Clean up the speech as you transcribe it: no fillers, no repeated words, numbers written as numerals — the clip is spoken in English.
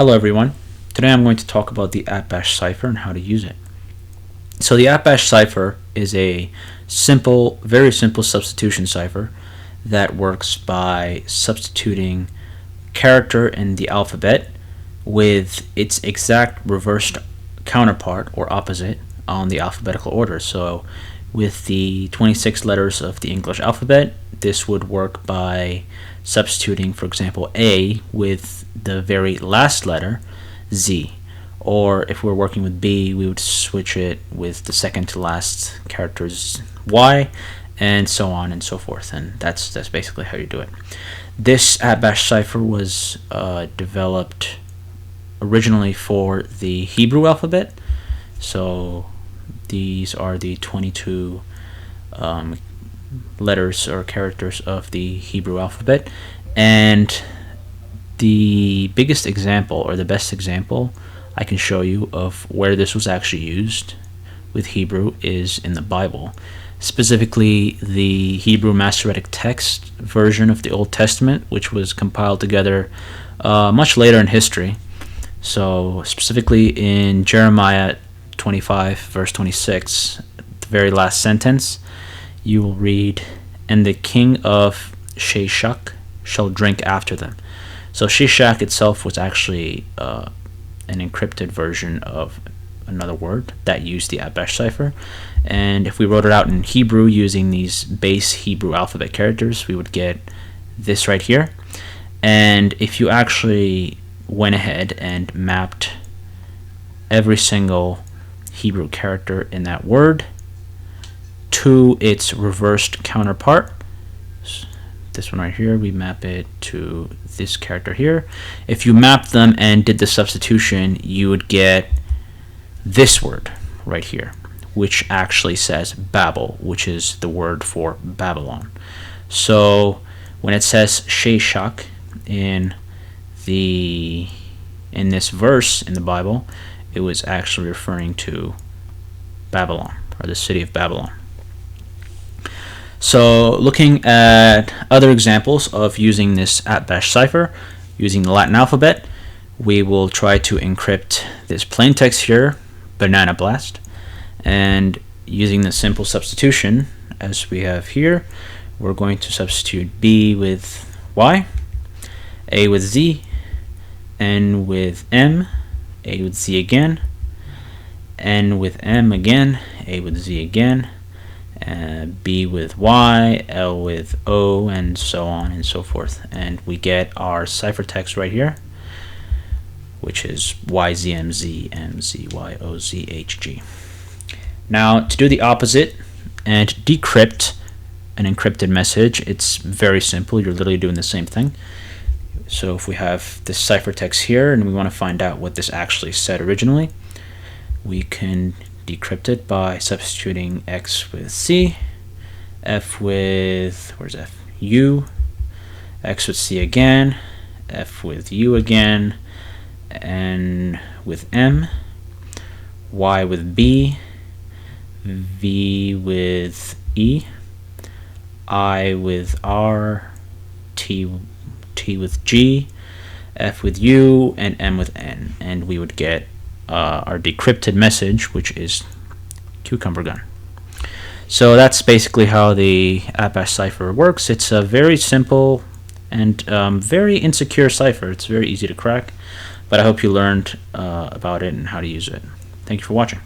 Hello everyone. Today I'm going to talk about the Atbash Cipher and how to use it. So the Atbash Cipher is a very simple substitution cipher that works by substituting character in the alphabet with its exact reversed counterpart or opposite on the alphabetical order. So with the 26 letters of the English alphabet, this would work by substituting, for example, A with the very last letter, Z. Or if we're working with B, we would switch it with the second to last characters, Y, and so on and so forth. And that's basically how you do it. This Atbash cipher was developed originally for the Hebrew alphabet. So these are the 22 letters or characters of the Hebrew alphabet, and the biggest example or the best example I can show you of where this was actually used with Hebrew is in the Bible, specifically the Hebrew Masoretic text version of the Old Testament, which was compiled together much later in history. So specifically in Jeremiah 25 verse 26, the very last sentence, you will read, "And the king of Sheshach shall drink after them." So Sheshach itself was actually an encrypted version of another word that used the Atbash cipher. And if we wrote it out in Hebrew using these base Hebrew alphabet characters, we would get this right here. And if you actually went ahead and mapped every single Hebrew character in that word to its reversed counterpart, this one right here, we map it to this character here. If you map them and did the substitution, you would get this word right here, which actually says Babel, which is the word for Babylon. So when it says Sheshach in this verse in the Bible, it was actually referring to Babylon, or the city of Babylon. So looking at other examples of using this Atbash cipher using the Latin alphabet, we will try to encrypt this plain text here, Banana Blast, and using the simple substitution as we have here, we're going to substitute B with Y, A with Z, N with M, A with Z again, N with M again, A with Z again, B with Y, L with O, and so on and so forth. And we get our ciphertext right here, which is YZMZMZYOZHG. Now, to do the opposite and decrypt an encrypted message, it's very simple. You're literally doing the same thing. So if we have this ciphertext here and we want to find out what this actually said originally, we can decrypt it by substituting X with C, F with, where's F? U, X with C again, F with U again, N with M, Y with B, V with E, I with R, T with G, F with U, and M with N, and we would get our decrypted message, which is cucumber gun. So that's basically how the Atbash cipher works. It's a very simple and very insecure cipher. It's very easy to crack, but I hope you learned about it and how to use it. Thank you for watching.